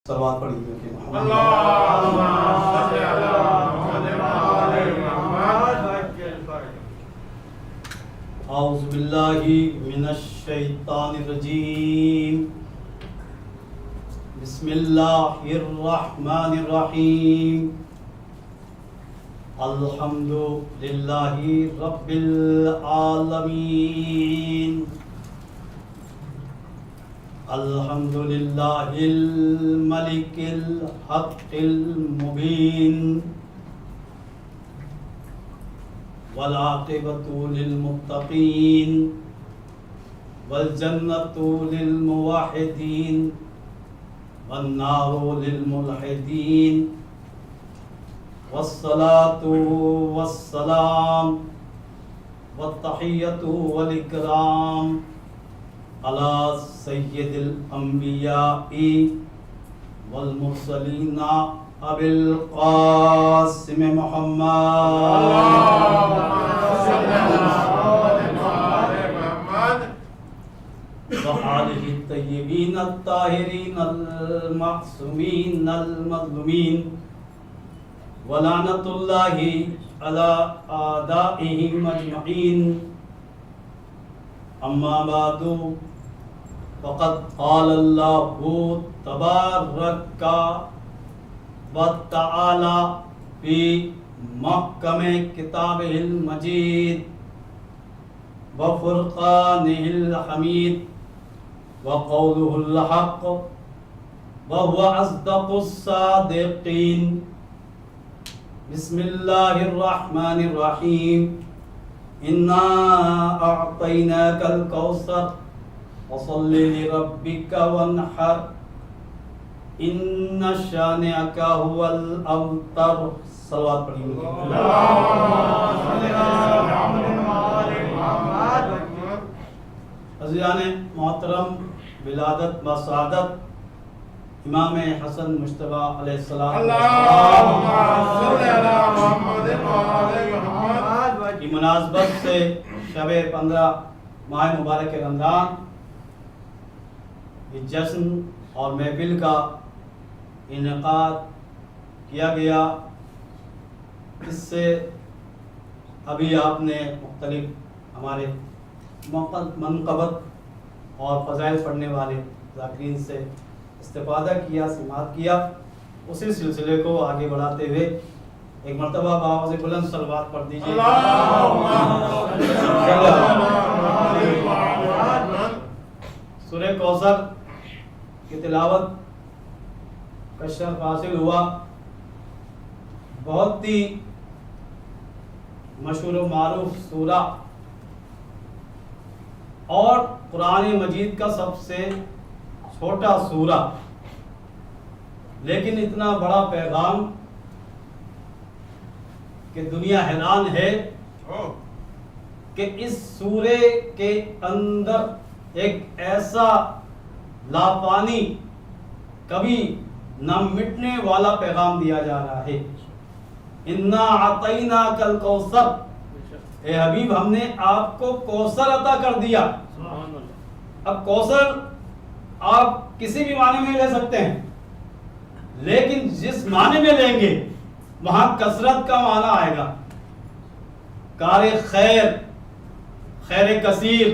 صلوات پڑھیے کہ اللهم صل على محمد وعلى آل محمد. اعوذ باللہ من الشیطان الرجیم. بسم اللہ الرحمن الرحیم. الحمد للہ رب العالمین. الحمد للہ الملک الحق المبین. والعاقبۃ للمتقین والجنۃ للموحدین والنار للملحدین. والصلاة والسلام والتحیۃ والاکرام علی سید الانبیاء والمرسلین ابی القاسم محمد وآلہ الطیبین الطاہرین المعصومین المظلومین ولعنۃ اللہ علی اعدائہم اجمعین. اما بعد فقد قال اللہ تبارک وتعالی فی محکم کتابہ المجید وفرقانہ الحمید وقولہ الحق وهو اصدق الصادقین. بسم اللہ الرحمن الرحیم. انا اعطیناک الکوثر فصل لربک وانحر ان شانئک هو الابتر. صلوات پڑھیے. عزیزان محترم، ولادت بسعادت امام حسن مجتبیٰ علیہ السلام کی مناسبت سے شب 15 ماہ مبارک رمضان یہ جشن اور محفل کا انعقاد کیا گیا. اس سے ابھی آپ نے مختلف ہمارے منقبت اور فضائل پڑھنے والے ذاکرین سے استفادہ کیا، سماعت کیا. اسی سلسلے کو آگے بڑھاتے ہوئے ایک مرتبہ بآواز بلند صلوات پڑھ دیجیے. سورہ کوثر کی تلاوت کا شرف حاصل ہوا. بہت ہی مشہور و معروف سورہ اور قرآن مجید کا سب سے چھوٹا سورہ، لیکن اتنا بڑا پیغام کہ دنیا حیران ہے کہ اس سورے کے اندر ایک ایسا لاپانی کبھی نہ مٹنے والا پیغام دیا جا رہا ہے. انا اعطیناک الکوثر، اے حبیب ہم نے آپ کو کوثر عطا کر دیا. اب کوثر آپ کسی بھی معنی میں لے سکتے ہیں، لیکن جس معنی میں لیں گے وہاں کثرت کا معنی آئے گا. کار خیر، خیر کثیر،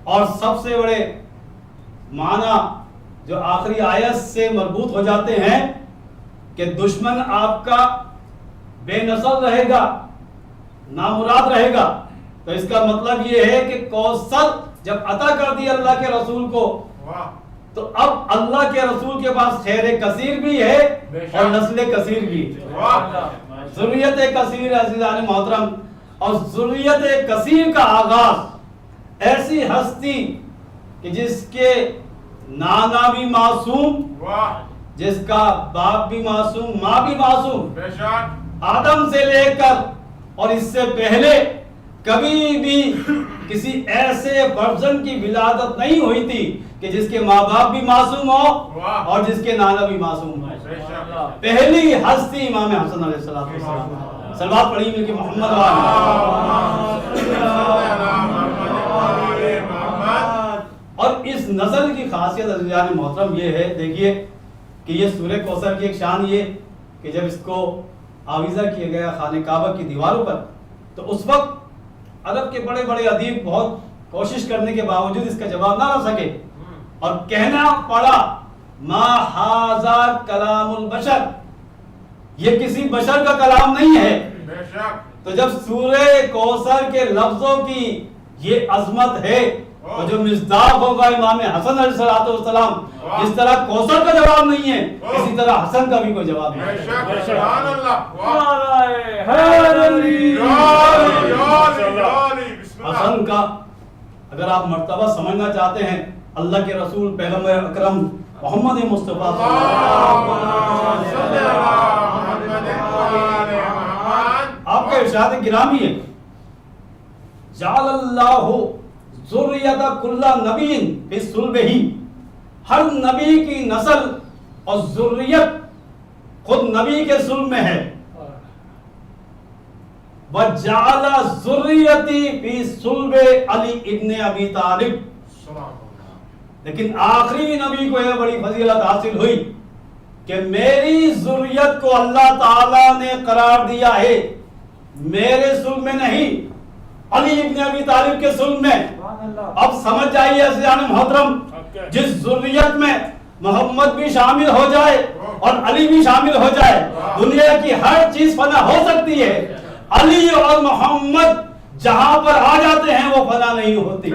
اور سب سے بڑے معنی جو آخری آیت سے مربوط ہو جاتے ہیں کہ دشمن آپ کا بے نسل رہے گا، نامراد رہے گا. تو اس کا مطلب یہ ہے کہ کوثر جب عطا کر دیا اللہ کے رسول کو تو اب اللہ کے رسول کے پاس خیر کثیر بھی ہے اور نسل کثیر بھی ہے. ذریت کثیر عزیزان محترم، اور ذریت کثیر کا آغاز ایسی ہستی کہ جس کے نانا بھی معصوم، جس کا باپ بھی معصوم، ماں بھی معصوم، آدم سے لے کر اور اس سے پہلے کبھی بھی کسی ایسے ورژن کی ولادت نہیں ہوئی تھی کہ جس کے ماں باپ بھی معصوم ہو اور جس کے نانا بھی معصوم ہو. پہلی ہستی امام حسن علیہ السلام. صلوات پڑھیے مل کے محمد اور اس نسل کی خاصیت عزیزان محترم یہ ہے، دیکھیے کہ یہ سورہ کوثر کی ایک شان یہ کہ جب اس کو آویزہ کیا گیا خانہ کعبہ کی دیواروں پر تو اس وقت عرب کے بڑے بڑے ادیب بہت کوشش کرنے کے باوجود اس کا جواب نہ رکھ سکے اور کہنا پڑا ما ھذا کلام البشر، یہ کسی بشر کا کلام نہیں ہے۔ بے شک تو جب سورہ کوثر کے لفظوں کی یہ عظمت ہے تو جو مصداق ہوگا امام حسن علیہ السلام، جس طرح کوثر کا جواب نہیں ہے اسی طرح حسن کا بھی کوئی جواب بے نہیں ہے۔ شک سبحان اللہ حسن کا اگر آپ مرتبہ سمجھنا چاہتے ہیں اللہ کے رسول پیغمبر اکرم محمد مصطفیٰ صلی اللہ علیہ وسلم آپ کا ارشاد گرامی ہے جعل اللہ ذریۃ کل نبی فی صلبہ، ہر نبی کی نسل اور ذریت خود نبی کے صلب میں ہے۔ وجعل ذریتی فی صلب علی ابن ابی طالب، لیکن آخری نبی کو یہ بڑی فضیلت حاصل ہوئی کہ میری ذریت کو اللہ تعالیٰ نے قرار دیا ہے میرے صلب میں نہیں، علی ابن ابی طالب کے صلب میں۔ اب سمجھ جائیے عزیزان محترم، جس ذریت میں محمد بھی شامل ہو جائے اور علی بھی شامل ہو جائے دنیا کی ہر چیز فنا ہو سکتی ہے، علی اور محمد جہاں پر آ جاتے ہیں وہ فنا نہیں ہوتی۔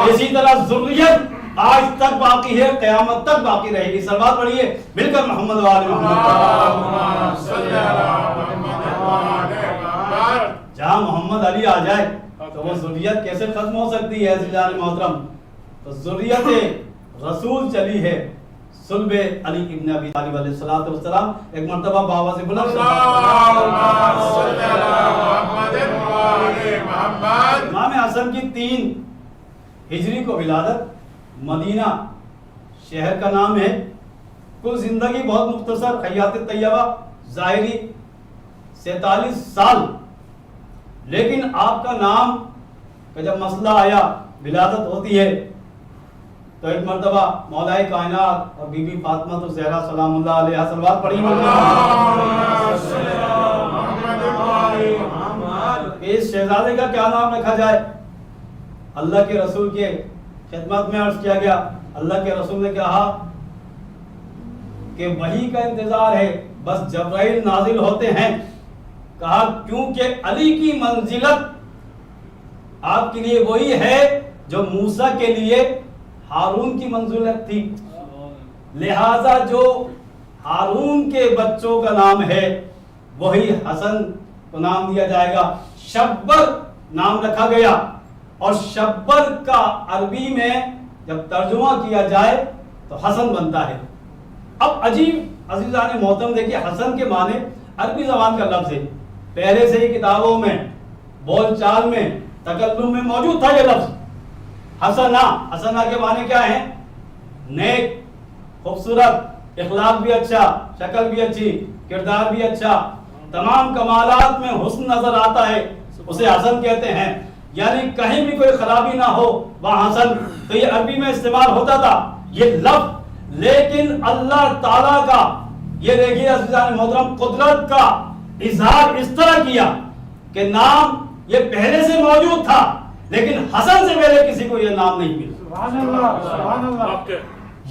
اسی طرح ذریت آج تک باقی ہے، قیامت تک باقی رہے گی۔ صلوات پڑھیے مل کر محمد و آل محمد۔ جہاں محمد علی آ جائے تو وہ ذریت کیسے ختم ہو سکتی ہے عزیزان محترم؟ تو ذریت رسول چلی ہے صلب علی ابن ابی طالب علیہ السلام۔ ایک مرتبہ بابا سے بلند امام حسن کی 3 ہجری کو ولادت، مدینہ شہر کا نام ہے۔ کل زندگی بہت مختصر، حیات طیبہ ظاہری 47 سال، لیکن آپ کا نام کا جب مسئلہ آیا ولادت ہوتی ہے تو ایک مرتبہ مولائے کائنات اور بی بی فاطمہ الزہرا سلام اللہ علیہا صلوات پڑھی اس شہزادے کا کیا نام رکھا جائے؟ اللہ کے رسول کے خدمت میں عرض کیا گیا، اللہ کے رسول نے کہا کہ وحی کا انتظار ہے، بس جبرائیل نازل ہوتے ہیں۔ کہا کیونکہ علی کی منزلت آپ کے لیے وہی ہے جو موسیٰ کے لیے ہارون کی منزلت تھی، لہذا جو ہارون کے بچوں کا نام ہے وہی حسن کو نام دیا جائے گا۔ شبر نام رکھا گیا، اور شبر کا عربی میں جب ترجمہ کیا جائے تو حسن بنتا ہے۔ اب عجیب عزیزان محترم دیکھیے، حسن کے معنی عربی زبان کا لفظ ہے، پہلے سے ہی کتابوں میں بول چال میں تکلم میں موجود تھا یہ لفظ حسنہ۔ حسنہ کے معنی کیا ہیں؟ نیک، خوبصورت، اخلاق بھی اچھا، شکل بھی اچھی، کردار بھی اچھا، تمام کمالات میں حسن نظر آتا ہے، اسے حسن کہتے ہیں۔ یعنی کہیں بھی کوئی خرابی نہ ہو وہاں حسن، تو یہ عربی میں استعمال ہوتا تھا یہ لفظ۔ لیکن اللہ تعالیٰ کا یہ دیکھیے عزیزان محترم قدرت کا اظہار اس طرح کیا کہ نام یہ پہلے سے موجود تھا، لیکن حسن سے پہلے کسی کو یہ نام نہیں ملا۔ سبحان اللہ۔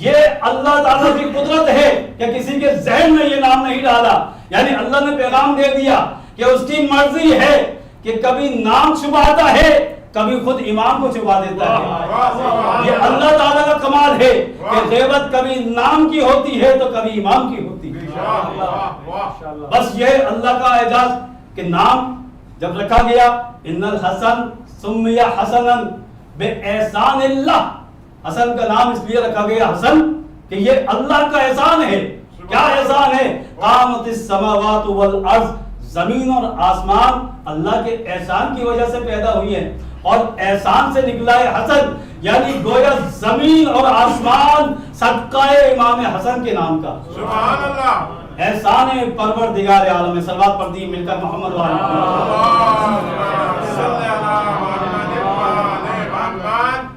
یہ اللہ تعالیٰ کی قدرت ہے کہ کسی کے ذہن میں یہ نام نہیں ڈالا، یعنی اللہ نے پیغام دے دیا کہ اس کی مرضی ہے کہ کبھی نام چھپاتا ہے، کبھی خود امام کو چھپا دیتا ہے۔ یہ اللہ تعالیٰ کا کمال ہے کہ غیبت کبھی نام کی ہوتی ہے تو کبھی امام کی ہوتی ہے۔ بس یہ اللہ کا اعجاز کہ نام جب رکھا گیا ان الحسن سمی حسنا بے احسان اللہ، حسن کا نام اس لیے رکھا گیا حسن کہ یہ اللہ کا احسان ہے۔ کیا احسان ہے؟ قامت السماوات والارض، زمین اور آسمان اللہ کے احسان کی وجہ سے پیدا ہوئی ہے، اور احسان سے نکلا ہے حسن، یعنی گویا زمین اور آسمان صدقہ امام حسن کے نام کا۔ سبحان اللہ۔ احسان پروردگار عالم، صلوات پڑھ دی مل کر محمد و آل محمد۔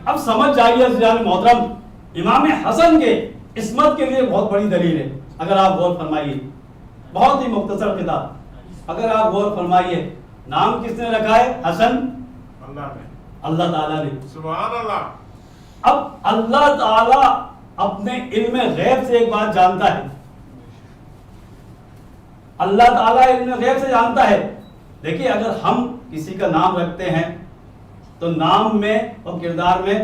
اب سمجھ جائیے عزیزان محترم، امام حسن کے عصمت کے لیے بہت بڑی دلیل ہے. اگر آپ غور فرمائیے, بہت ہی مختصر کتاب, اگر آپ غور فرمائیے, نام کس نے رکھا ہے؟ حسن. اللہ نے, اللہ تعالیٰ نے. سبحان اللہ. اب اللہ تعالیٰ اپنے علم غیب سے ایک بات جانتا ہے. اللہ تعالیٰ علم غیب سے جانتا ہے. دیکھیے, اگر ہم کسی کا نام رکھتے ہیں تو نام میں اور کردار میں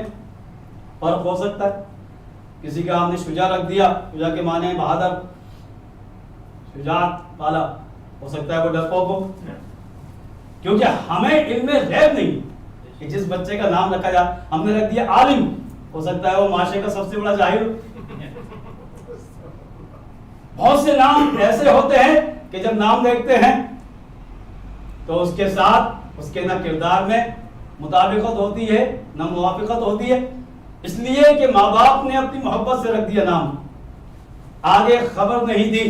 فرق ہو سکتا ہے. کسی کا ہم نے شجاع رکھ دیا, شجاع کے معنی ہے بہادر, شجاعت والا, ہو سکتا ہے وہ ڈرپوک ہو. کیونکہ ہمیں علم غیب نہیں کہ جس بچے کا نام رکھا جائے, ہم نے رکھ دیا عالم, ہو سکتا ہے وہ معاشرے کا سب سے بڑا جاہل. بہت سے نام ایسے ہوتے ہیں کہ جب نام دیکھتے ہیں تو اس کے ساتھ اس کے نہ کردار میں مطابقت ہوتی ہے نہ موافقت ہوتی ہے. اس لیے کہ ماں باپ نے اپنی محبت سے رکھ دیا نام, آگے خبر نہیں دی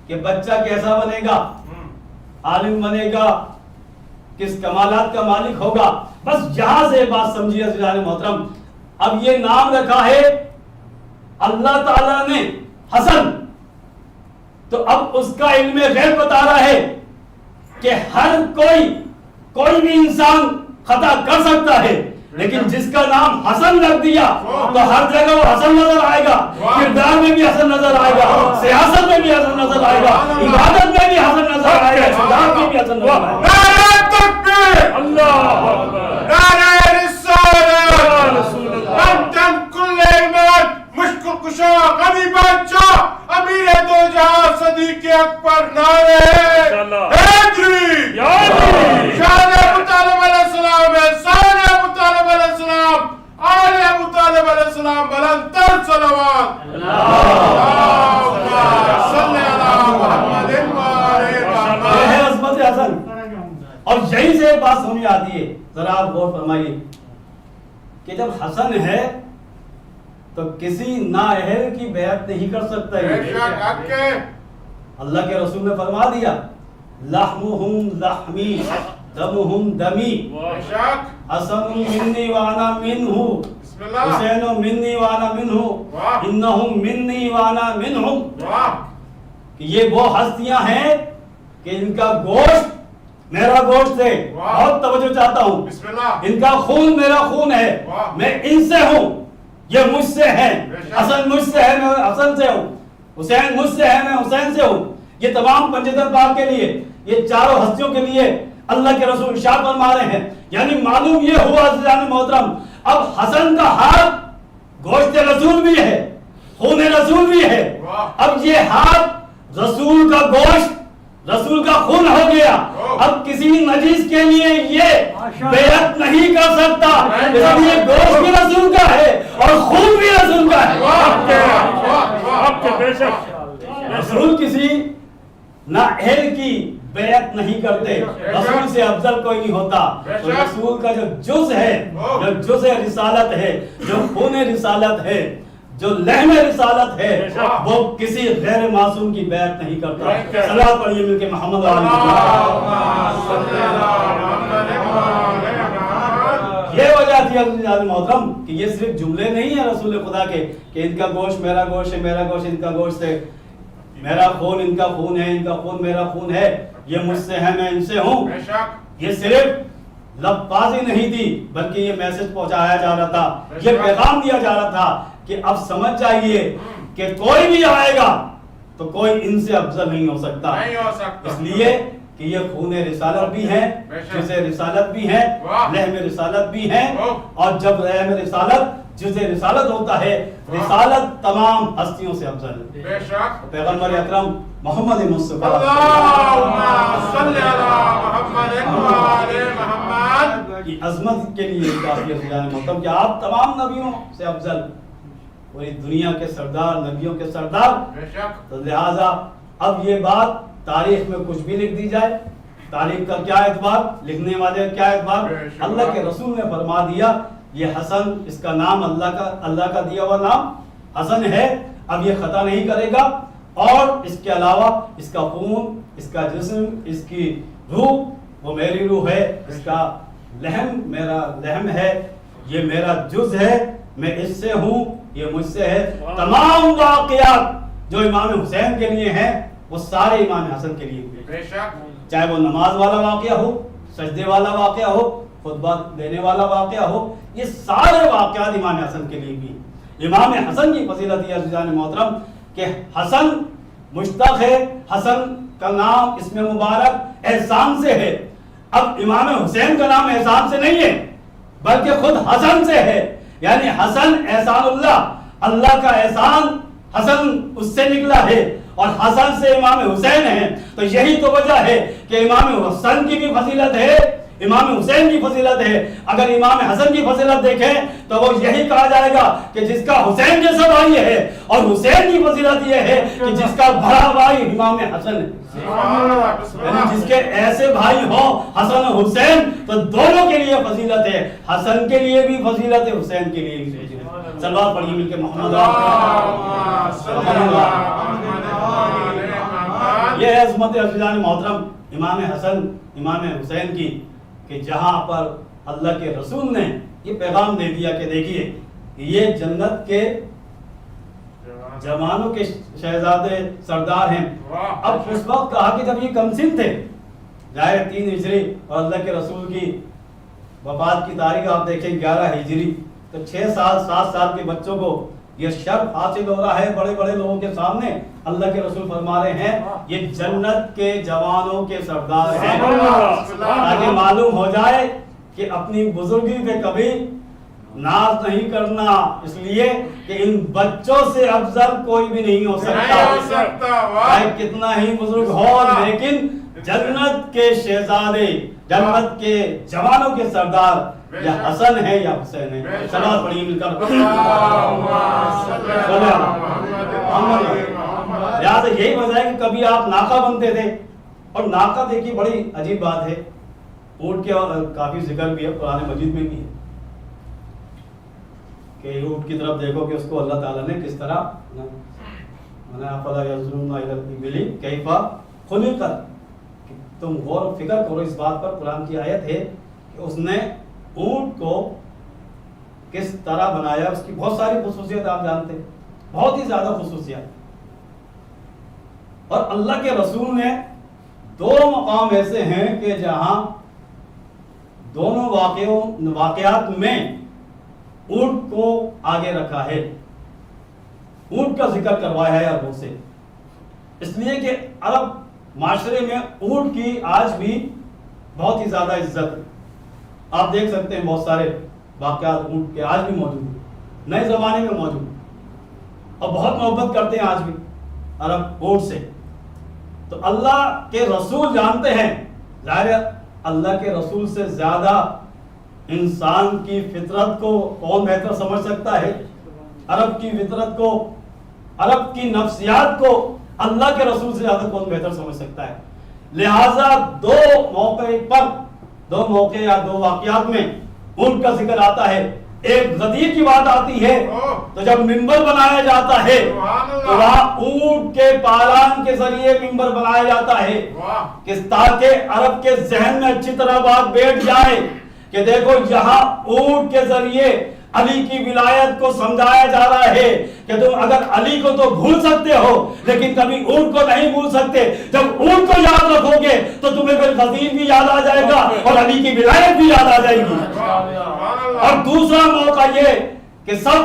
کہ بچہ کیسا بنے گا, عالم بنے گا, کس کمالات کا مالک ہوگا. بس یہاں سے بات سمجھیے عزیزان محترم, اب یہ نام رکھا ہے اللہ تعالیٰ نے حسن, تو اب اس کا علم غیب بتا رہا ہے کہ ہر کوئی بھی انسان خطا کر سکتا ہے, لیکن جس کا نام حسن رکھ دیا تو ہر جگہ وہ حسن نظر آئے گا, کردار میں بھی حسن نظر آئے گا, سیاست میں بھی حسن نظر آئے گا, عبادت میں بھی حسن نظر آئے گا, شجاعت میں بھی حسن نظر آئے گا. اللہ نعرہ رسالت بندن کل ایمان مشکل کشا غنی بادشاہ امیر دو جہاں صدیق اکبر نعرہ حیدری شان ابو طالب علیہ السلام ہے, شان ابو طالب علیہ السلام, آل ابو طالب علیہ السلام, بلند تر صلوات. اللہم صلی علی محمد وآلہ محمد. یہ ہے عظمت حسن. اور یہی سے ایک بات سمجھ آتی ہے, ذرا آپ غور فرمائیے کہ جب حسن ہے تو کسی نااہل کی بیعت نہیں کر سکتا ہے. بے شک حق ہے. اللہ کے رسول نے فرما دیا لحمہم لحمی دمہم دمی, بے شک. حسن منی وانا منہ, بسم اللہ. حسین منی وانا منہ, واہ. انہم منی وانا منہم. واہ. کہ یہ وہ ہستیاں ہیں کہ ان کا گوشت میرا گوشت ہے. بہت توجہ چاہتا ہوں. بسم اللہ. ان کا خون میرا خون ہے, میں ان سے ہوں, یہ مجھ سے ہیں. حسن مجھ سے ہے, میں حسن سے ہوں. حسین مجھ سے ہے, میں حسین سے ہوں. یہ تمام پنجتن پاک کے لیے, یہ چاروں ہستیوں کے لیے اللہ کے رسول ارشاد فرما رہے ہیں. یعنی معلوم یہ ہوا عزیزان محترم, اب حسن کا ہاتھ گوشت رسول بھی ہے, خون رسول بھی ہے. اب یہ ہاتھ رسول کا گوشت رسول کا خون ہو گیا. اب کسی نجیس کے لیے یہ بیعت نہیں کر سکتا, اس لیے گوشت بھی رسول کا ہے اور خون بھی رسول کا ہے. رسول کسی نااہل کی بیعت نہیں کرتے, رسول سے افضل کوئی نہیں ہوتا. تو رسول کا جو جز ہے, جو جز رسالت ہے, جو خون رسالت ہے, جو لحم رسالت ہے, وہ کسی غیر معصوم کی بیعت نہیں کرتا. صلوات پڑھیے مل کے محمد علیہ یہ وجہ تھی عزیزان محترم کہ یہ صرف جملے نہیں ہیں رسول خدا کے کہ ان کا گوشت میرا گوشت ہے, میرا گوشت ان کا گوشت ہے, میرا خون ان کا خون ہے, ان کا خون میرا خون ہے, یہ مجھ سے ہے, میں ان سے ہوں. یہ صرف لفظی نہیں تھی بلکہ یہ میسج پہنچایا جا رہا تھا, یہ پیغام دیا جا رہا تھا کہ اب سمجھ جائیے کہ کوئی بھی آئے گا تو کوئی ان سے افضل نہیں ہو سکتا. اس لیے کہ یہ خون رسالت بھی ہے, جز رسالت بھی ہے, لحم رسالت بھی ہے. اور جب لحم رسالت جز رسالت ہوتا ہے, رسالت تمام ہستیوں سے افضل ہے. پیغمبر اکرم محمد مصطفیٰ کی عظمت کے لیے کافی عزیزان محترم کہ آپ تمام نبیوں سے افضل, پوری دنیا کے سردار, نبیوں کے سردار. تو لہذا اب یہ بات تاریخ میں کچھ بھی لکھ دی جائے, تاریخ کا کیا اعتبار, لکھنے والے کا کیا اعتبار. اللہ کے رسول نے فرما دیا یہ حسن, اس کا نام اللہ کا دیا ہوا نام حسن ہے. اب یہ خطا نہیں کرے گا, اور اس کے علاوہ اس کا خون, اس کا جسم, اس کی روح وہ میری روح ہے, اس کا لحم میرا لحم ہے, یہ میرا جز ہے, میں اس سے ہوں, یہ مجھ سے ہے. تمام واقعات جو امام حسین کے لیے ہیں وہ سارے امام حسن کے لیے بے شک. چاہے وہ نماز والا واقعہ ہو, سجدے والا واقعہ ہو, خطبہ دینے والا واقعہ ہو, یہ سارے واقعات امام حسن کے لیے بھی. امام حسن کی فضیلت یہ عزیزان محترم کہ حسن مشتق ہے, حسن کا نام اسم مبارک احسان سے ہے. اب امام حسین کا نام احسان سے نہیں ہے بلکہ خود حسن سے ہے, یعنی حسن احسان اللہ, اللہ کا احسان حسن اس سے نکلا ہے اور حسن سے امام حسین ہیں. تو یہی تو وجہ ہے کہ امام حسن کی بھی فضیلت ہے, امام حسین کی فضیلت ہے. اگر امام حسن کی فضیلت دیکھیں تو وہ یہی کہا جائے گا کہ جس کا حسین جیسا بھائی ہے, اور حسین کی فضیلت یہ ہے کہ جس کا بڑا بھائی امام حسن ہے. یعنی جس کے ایسے بھائی ہوں حسن اور حسین تو دونوں کے لیے فضیلت ہے, حسن کے لیے بھی فضیلت ہے, حسین کے لیے بھی فضیلت ہے. صلوات پڑھیے مل کے محمد. یہ ہے عظمت عزیزان محترم امام حسن امام حسین کی, کہ جہاں پر اللہ کے رسول نے یہ پیغام دے دیا کہ دیکھیے یہ جنت کے جوانوں کے شہزادے سردار ہیں. اب اس وقت کہا کہ جب یہ کم سن تھے, ظاہر 3 ہجری اور اللہ کے رسول کی وفات کی تاریخ آپ دیکھیں 11 ہجری, تو 6 سال 7 سال کے بچوں کو یہ شرف حاصل ہو رہا ہے بڑے بڑے لوگوں کے سامنے. اللہ کے رسول فرما رہے ہیں یہ جنت کے جوانوں کے سردار ہیں, تاکہ معلوم ہو جائے کہ اپنی بزرگی پہ کبھی ناز نہیں کرنا, اس لیے کہ ان بچوں سے افضل کوئی بھی نہیں ہو سکتا, چاہے کتنا ہی بزرگ ہو, لیکن جنت کے شہزادے جنت کے جوانوں کے سردار یا حسن ہے یا حسین ہے. صلوات پڑھیے مل کر. لہٰذا یہی وجہ ہے کہ کبھی آپ ناکا بنتے تھے, اور ناکا دیکھیے بڑی عجیب بات ہے, اونٹ کے کافی ذکر بھی ہے قرآن مجید میں بھی ہے کہ اونٹ کی طرف دیکھو کہ اس کو اللہ تعالیٰ نے کس طرح تم غور و فکر کرو اس بات پر. قرآن کی آیت ہے کہ اس نے اونٹ کو کس طرح بنایا, اس کی بہت ساری خصوصیت آپ جانتے ہیں, بہت ہی زیادہ خصوصیات. اور اللہ کے رسول نے 2 مقام ایسے ہیں کہ جہاں دونوں واقعات میں اونٹ کو آگے رکھا ہے, اونٹ کا ذکر کروایا ہے عربوں سے, اس لیے کہ عرب معاشرے میں اونٹ کی آج بھی بہت ہی زیادہ عزت. آپ دیکھ سکتے ہیں بہت سارے واقعات اونٹ کے آج بھی موجود ہیں, نئے زمانے میں موجود, اور بہت محبت کرتے ہیں آج بھی عرب اونٹ سے. تو اللہ کے رسول جانتے ہیں, ظاہر اللہ کے رسول سے زیادہ انسان کی فطرت کو کون بہتر سمجھ سکتا ہے, عرب کی فطرت کو, عرب کی نفسیات کو اللہ کے رسول سے زیادہ کون بہتر سمجھ سکتا ہے. لہٰذا 2 موقع یا 2 واقعات میں اونٹ کا ذکر آتا ہے. ایک غدیر کی بات آتی ہے تو جب منبر بنایا جاتا ہے تو وہاں اونٹ کے پالان کے ذریعے منبر بنایا جاتا ہے, کہ تاکہ عرب کے ذہن میں اچھی طرح بات بیٹھ جائے کہ دیکھو یہاں اونٹ کے ذریعے علی کی ولایت کو سمجھایا جا رہا ہے کہ تم اگر علی کو تو بھول سکتے ہو لیکن کبھی اونٹ کو نہیں بھول سکتے. جب اونٹ کو یاد رکھو گے تو تمہیں پھر غدیر بھی یاد آ جائے گا اور علی کی ولایت بھی یاد آ جائے گی. اور دوسرا موقع یہ کہ سب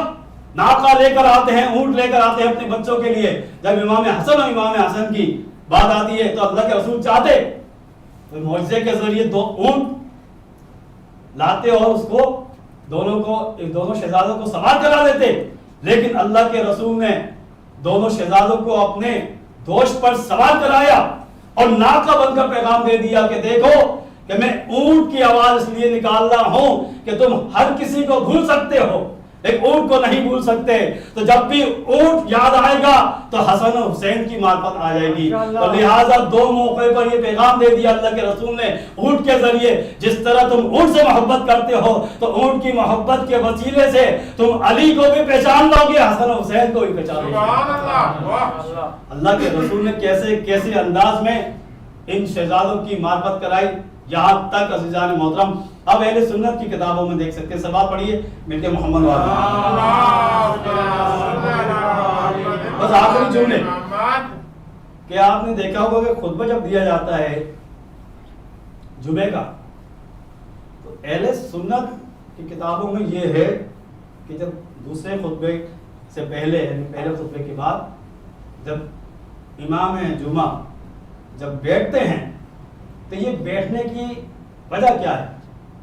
ناقہ لے کر آتے ہیں, اونٹ لے کر آتے ہیں اپنے بچوں کے لیے. جب امام حسن اور امام حسن کی بات آتی ہے تو اللہ کے رسول چاہتے تو معجزے کے ذریعے 2 اونٹ لاتے اور اس کو دونوں شہزادوں کو سوار کرا دیتے, لیکن اللہ کے رسول نے دونوں شہزادوں کو اپنے دوشت پر سوار کرایا اور ناکہ بن کر پیغام دے دیا کہ دیکھو کہ میں اونٹ کی آواز اس لیے نکال رہا ہوں کہ تم ہر کسی کو بھول سکتے ہو لیکن اونٹ کو نہیں بھول سکتے. تو جب بھی اونٹ یاد آئے گا تو حسن و حسین کی معرفت آ جائے گی. اور لہٰذا 2 موقع پر یہ پیغام دے دیا اللہ کے رسول نے اونٹ کے ذریعے, جس طرح تم اونٹ سے محبت کرتے ہو تو اونٹ کی محبت کے وسیلے سے تم علی کو بھی پہچان لو گے, حسن و حسین کو بھی پہچان لو گے. اللہ کے رسول نے کیسے انداز میں ان شہزادوں کی معرفت کرائی, یہاں تک عزیزان محترم اب اہل سنت کی کتابوں میں دیکھ سکتے ہیں. سبات پڑھیے مل کے محمد والا. بس آخری جملے کہ آپ نے دیکھا ہوگا کہ خطبہ جب دیا جاتا ہے جمعے کا تو اہل سنت کی کتابوں میں یہ ہے کہ جب دوسرے خطبے سے پہلے یعنی پہلے خطبے کے بعد جب امام جمعہ جب بیٹھتے ہیں تو یہ بیٹھنے کی وجہ کیا ہے؟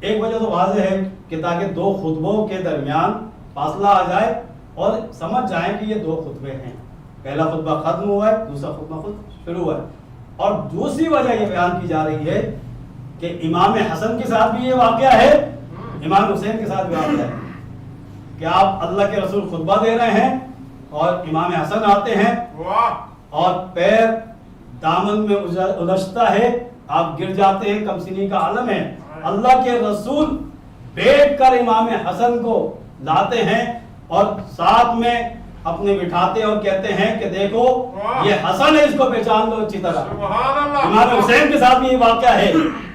ایک وجہ تو واضح ہے کہ تاکہ دو خطبوں کے درمیان فاصلہ آ جائے اور سمجھ جائیں کہ یہ دو خطبے ہیں. پہلا خطبہ ختم ہوا ہے, دوسرا خطبہ خود شروع ہوا ہے. اور دوسری وجہ یہ بیان کی جا رہی ہے کہ امام حسن کے ساتھ بھی یہ واقعہ ہے, امام حسین کے ساتھ بھی واقعہ ہے کہ آپ اللہ کے رسول خطبہ دے رہے ہیں اور امام حسن آتے ہیں اور پیر دامن میں الجھتا ہے, آپ گر جاتے ہیں, کمسنی کا عالم ہے. اللہ کے رسول بیٹھ کر امام حسن کو لاتے ہیں اور ساتھ میں اپنے بٹھاتے اور کہتے ہیں کہ دیکھو یہ حسن ہے, اس کو پہچان لو اچھی طرح. امام حسین کے ساتھ بھی یہ واقعہ ہے.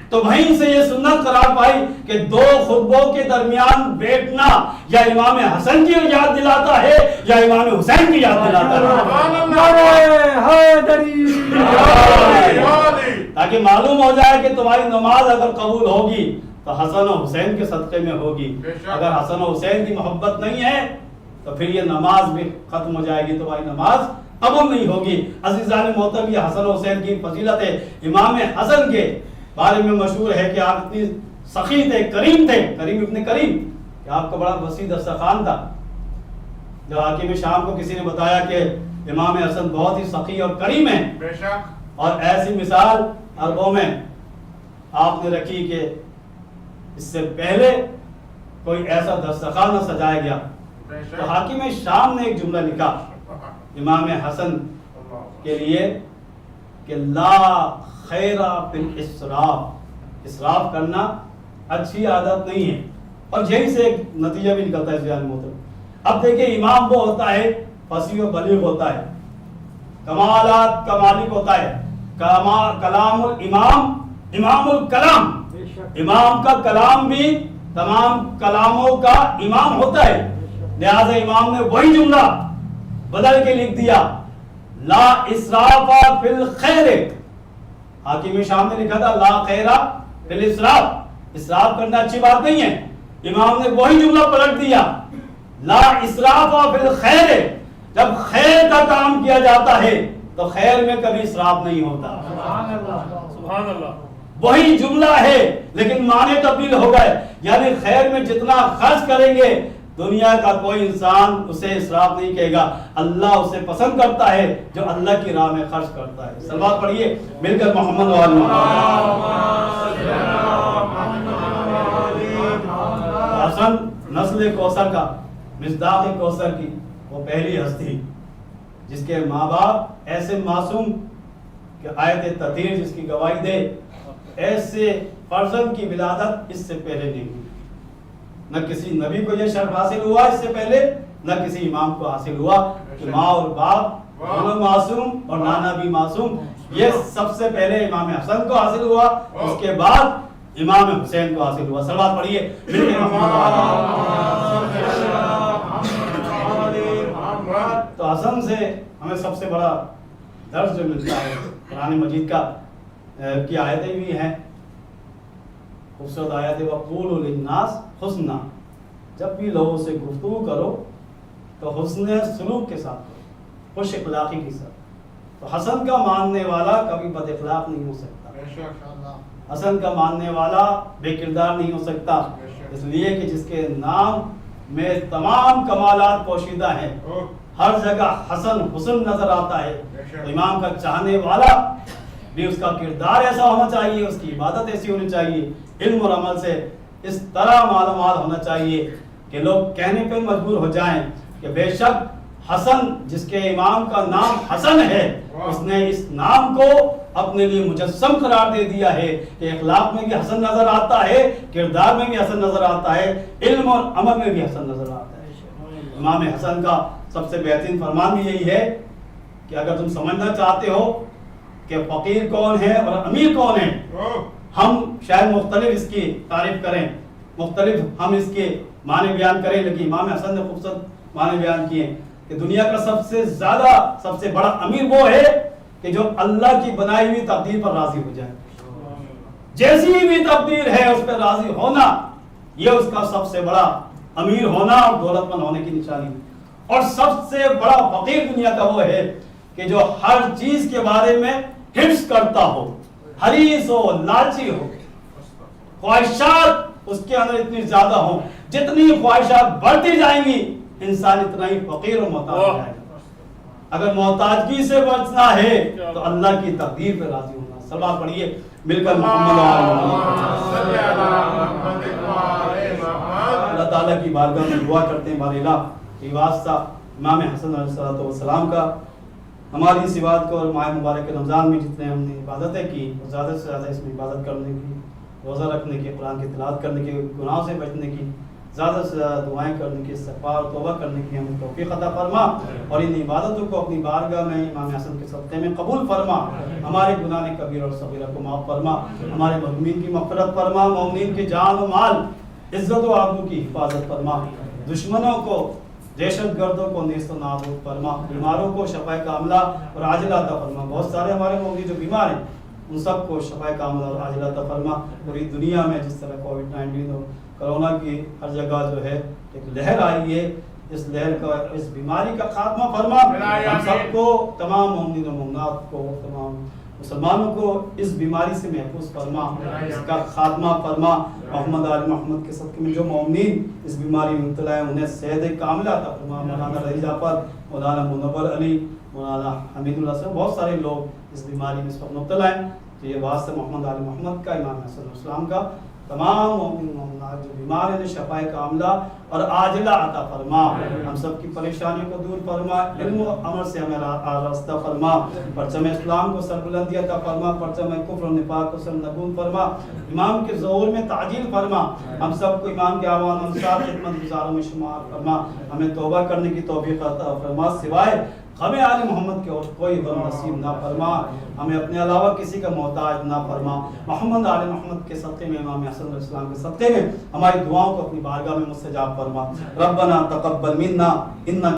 تو وہیں سے یہ سنت قرار پائی کہ دو خطبوں کے درمیان بیٹھنا یا امام حسن کی یاد دلاتا ہے یا امام حسین کی یاد دلاتا ہے, تاکہ معلوم ہو جائے کہ تمہاری نماز اگر قبول ہوگی تو حسن و حسین کے صدقے میں ہوگی. اگر حسن و حسین کی محبت نہیں ہے تو پھر یہ نماز بھی ختم ہو جائے گی, تمہاری نماز قبول نہیں ہوگی. عزیزان محترم, یہ حسن و حسین کی فضیلت ہے. امام حسن کے بارے میں مشہور ہے کہ آپ اتنی سخی تھے, کریم تھے, کریم ابن کریم, کہ آپ کا بڑا وسیع دسترخوان تھا. جب حاکم شام کو کسی نے بتایا کہ امام حسن بہت ہی سخی اور کریم ہیں, اور ایسی مثال عربوں میں آپ نے رکھی کہ اس سے پہلے کوئی ایسا دسترخوان نہ سجایا گیا, تو حاکم شام نے ایک جملہ لکھا امام حسن کے لیے کہ لا خیر فی الاسراف, اسراف کرنا اچھی عادت نہیں ہے. اور یہی سے ایک نتیجہ بھی نکلتا ہے عزیزان محترم. اب دیکھیں امام وہ ہوتا ہے فصیح و بلیغ ہوتا ہے, کمالات کا مالک ہوتا ہے, کلام الامام امام الکلام, امام کا کلام بھی تمام کلاموں کا امام ہوتا ہے. لہذا امام نے وہی جملہ بدل کے لکھ دیا لا اسراف فی الخیر. حاکم شام نے لکھا تھا لا خیر فی الاسراف, اسراف کرنا اچھی بات نہیں ہے. امام نے وہی جملہ پلٹ دیا لا اسراف فی الخیر. جب خیر کا کام کیا جاتا ہے تو خیر میں کبھی اسراف نہیں ہوتا. سبحان اللہ. وہی جملہ ہے لیکن معنی تبدیل ہو گئے. یعنی خیر میں جتنا خرچ کریں گے دنیا کا کوئی انسان اسے اسراف نہیں کہے گا. اللہ اسے پسند کرتا ہے جو اللہ کی راہ میں خرچ کرتا ہے. صلوات پڑھیے مل کر محمد والے. حسن نسل کوثر کا, مصداق کوثر کی وہ پہلی ہستی جس کے ماں باپ ایسے معصوم کہ آیت تطہیر جس کی گواہی دے, ایسے فرزند کی ولادت اس سے پہلے نہیں ہوئی. نہ کسی نبی کو یہ شرف حاصل ہوا اس سے پہلے, نہ کسی امام کو حاصل ہوا کہ ماں اور باپ دونوں معصوم اور نانا بھی معصوم. یہ سب سے پہلے امام حسن کو حاصل ہوا, اس کے بعد امام حسین کو حاصل ہوا. صلوات پڑھیے. تو حسن سے ہمیں سب سے بڑا درس جو ملتا ہے قرآن مجید کا کی آیتیں بھی ہیں, خوبصورت آیت ہے وَقُولُوا لِلنَّاسِ حُسْنًا. جب بھی لوگوں سے گفتگو کرو تو حسن سلوک کے ساتھ کرو, خوش اخلاقی کے ساتھ. تو حسن کا ماننے والا کبھی بد اخلاق نہیں ہو سکتا, حسن کا ماننے والا بے کردار نہیں ہو سکتا, اس لیے کہ جس کے نام میں تمام کمالات پوشیدہ ہیں, ہر جگہ حسن حسن نظر آتا ہے. تو امام کا چاہنے والا بھی اس کا کردار ایسا ہونا چاہیے, اس کی عبادت ایسی ہونی چاہیے, علم اور عمل سے اس طرح معلومات ہونا چاہیے کہ لوگ کہنے پہ مجبور ہو جائیں کہ بے شک حسن جس کے امام کا نام حسن ہے, اس نے اس نام کو اپنے لیے مجسم قرار دے دیا ہے کہ اخلاق میں بھی حسن نظر آتا ہے, کردار میں بھی حسن نظر آتا ہے, علم اور عمل میں بھی حسن نظر آتا ہے. امام حسن کا سب سے بہترین فرمان بھی یہی ہے کہ اگر تم سمجھنا چاہتے ہو کہ فقیر کون ہے اور امیر کون ہے, ہم شاید مختلف اس کی تعریف کریں مختلف ہم اس کے معنی بیان کریں، لیکن امام حسن نے خوبصورت معنی بیان کیے کہ دنیا کا سب سے زیادہ سب سے بڑا امیر وہ ہے کہ جو اللہ کی بنائی ہوئی تقدیر پر راضی ہو جائے، جیسی بھی تقدیر ہے اس پہ راضی ہونا، یہ اس کا سب سے بڑا امیر ہونا اور دولت مند ہونے کی نشانی۔ اور سب سے بڑا فقیر دنیا کا وہ ہے کہ جو ہر چیز کے بارے میں حفظ کرتا ہو، حریص ہو، لالچی ہو، خواہشات اس کے اندر اتنی زیادہ ہوں، جتنی خواہشات بڑھتی جائیں گی انسان اتنا ہی فقیر اور محتاج ہو جائے گا۔ اگر محتاجگی سے بچنا ہے تو اللہ کی تقدیر پہ راضی ہونا۔ صلوات پڑھیے مل کر محمد اللہ تعالیٰ کی بارگاہ میں دعا کرتے ہیں بار الہ کہ واسطہ امام حسن علیہ السلام کا ہماری اس عبادت کو اور ماہ مبارک رمضان میں جتنے ہم نے عبادتیں کی زیادہ سے زیادہ اس میں عبادت کرنے کی، روزہ رکھنے کی، قرآن کی تلاوت کرنے کی، گناہوں سے بچنے کی، زیادہ سے زیادہ دعائیں کرنے کی، استغفار اور توبہ کرنے کی ہمیں توفیق عطا فرما، اور ان عبادتوں کو اپنی بارگاہ میں امام حسن کے صدقے میں قبول فرما، ہمارے گناہ کبیر اور صغیرہ کو معاف فرما، ہمارے مظلومین کی مغفرت فرما، مومنین کی جان و مال، عزت و آبرو کی حفاظت فرما، دشمنوں کو، دہشت گردوں کو نیست و نابود فرما، بیماروں کو شفا کاملہ اور عاجلہ عطا فرما۔ بہت سارے ہمارے مومنین جو بیمار ہیں ان سب کو شفا کاملہ اور عاجلہ عطا فرما۔ پوری دنیا میں جس طرح کووڈ-19 اور کرونا کی ہر جگہ جو ہے ایک لہر آئی ہے، اس لہر کا، اس بیماری کا خاتمہ فرما۔ ہم سب کو، تمام مومنین و مومنات کو، تمام مسلمانوں کو اس بیماری سے محفوظ فرما، اس کا خاتمہ فرما۔ محمد آل محمد کے صدقے میں جو مومنین اس بیماری میں مبتلا ہیں انہیں صحت کاملہ عطا فرما۔ مولانا رضی جعفر، مولانا منور علی، مولانا حمید اللہ سے بہت سارے لوگ اس بیماری میں اس وقت مبتلا ہیں، تو یہ واسطہ محمد آل محمد کا، امام حسن علیہ السلام کا، تمام مومن مومنات جو بیمار ہیں شفا کاملہ اور عاجلہ عطا فرما۔ ہم سب کی پریشانیوں کو دور فرما، علم و عمل سے ہمیں آراستہ فرما، پرچم اسلام کو سربلندی عطا فرما، پرچم کفر و نفاق کو سرنگون فرما، امام کے ظہور میں تعجیل فرما، ہم سب کو امام کے اعوان انصار خدمت گزاروں میں شمار فرما، ہمیں توبہ کرنے کی توفیق عطا فرما، سوائے غم آل محمد کے اور کوئی غم نصیب نہ فرما، ہمیں اپنے علاوہ کسی کا محتاج نہ فرما۔ محمد آل محمد کے صدقے میں، امام حسن علیہ السلام کے صدقے میں ہماری دعاؤں کو اپنی بارگاہ میں مستجاب فرما۔ ربنا تقبل منا انک